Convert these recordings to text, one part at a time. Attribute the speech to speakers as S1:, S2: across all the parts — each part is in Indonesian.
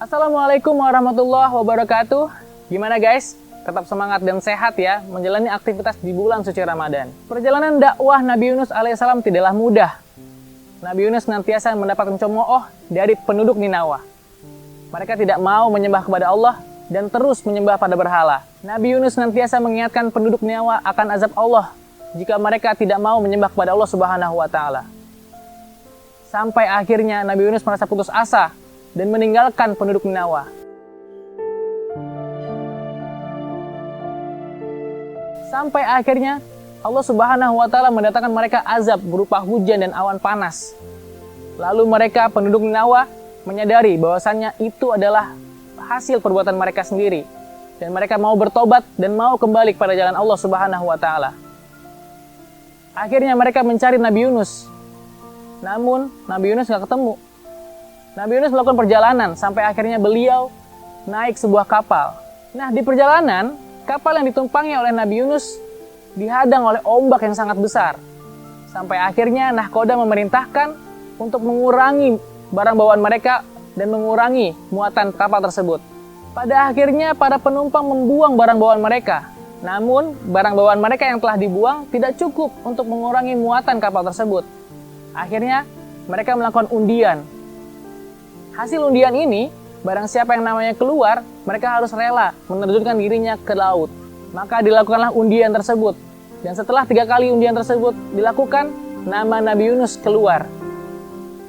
S1: Assalamualaikum warahmatullahi wabarakatuh. Gimana guys? Tetap semangat dan sehat ya menjalani aktivitas di bulan suci Ramadan. Perjalanan dakwah Nabi Yunus alaihissalam tidaklah mudah. Nabi Yunus senantiasa mendapatkan cemooh dari penduduk Ninawa. Mereka tidak mau menyembah kepada Allah dan terus menyembah pada berhala. Nabi Yunus senantiasa mengingatkan penduduk Ninawa akan azab Allah jika mereka tidak mau menyembah kepada Allah Subhanahu wa taala. Sampai akhirnya Nabi Yunus merasa putus asa dan meninggalkan penduduk Ninawa. Sampai akhirnya Allah Subhanahu wa taala mendatangkan mereka azab berupa hujan dan awan panas. Lalu mereka penduduk Ninawa menyadari bahwasannya itu adalah hasil perbuatan mereka sendiri dan mereka mau bertobat dan mau kembali kepada jalan Allah Subhanahu wa taala. Akhirnya mereka mencari Nabi Yunus. Namun Nabi Yunus nggak ketemu. Nabi Yunus melakukan perjalanan sampai akhirnya beliau naik sebuah kapal. Nah, di perjalanan, kapal yang ditumpangi oleh Nabi Yunus dihadang oleh ombak yang sangat besar. Sampai akhirnya nahkoda memerintahkan untuk mengurangi barang bawaan mereka dan mengurangi muatan kapal tersebut. Pada akhirnya para penumpang membuang barang bawaan mereka. Namun, barang bawaan mereka yang telah dibuang tidak cukup untuk mengurangi muatan kapal tersebut. Akhirnya, mereka melakukan undian. Hasil undian ini, barang siapa yang namanya keluar, mereka harus rela menerjunkan dirinya ke laut. Maka dilakukanlah undian tersebut. Dan setelah 3 kali undian tersebut dilakukan, nama Nabi Yunus keluar.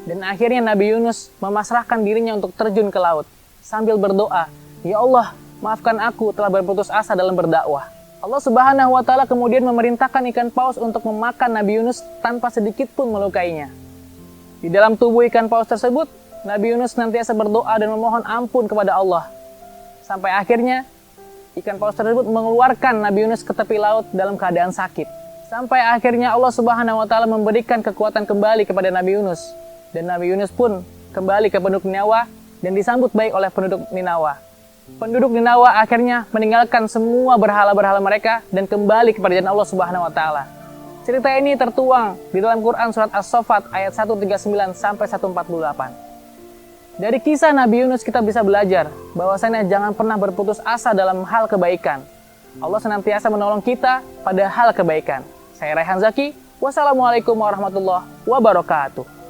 S1: Dan akhirnya Nabi Yunus memasrahkan dirinya untuk terjun ke laut. Sambil berdoa, "Ya Allah, maafkan aku telah berputus asa dalam berdakwah." Allah Subhanahu wa taala kemudian memerintahkan ikan paus untuk memakan Nabi Yunus tanpa sedikit pun melukainya. Di dalam tubuh ikan paus tersebut, Nabi Yunus senantiasa berdoa dan memohon ampun kepada Allah. Sampai akhirnya, ikan paus tersebut mengeluarkan Nabi Yunus ke tepi laut dalam keadaan sakit. Sampai akhirnya Allah Subhanahu wa taala memberikan kekuatan kembali kepada Nabi Yunus. Dan Nabi Yunus pun kembali ke penduduk Ninawa dan disambut baik oleh penduduk Ninawa. Penduduk Ninawa akhirnya meninggalkan semua berhala-berhala mereka dan kembali kepada jalan Allah Subhanahu wa taala. Cerita ini tertuang di dalam Quran surat As-Saffat ayat 139 sampai 148. Dari kisah Nabi Yunus kita bisa belajar bahwasanya jangan pernah berputus asa dalam hal kebaikan. Allah senantiasa menolong kita pada hal kebaikan. Saya Raihan Zaki. Wassalamualaikum warahmatullahi wabarakatuh.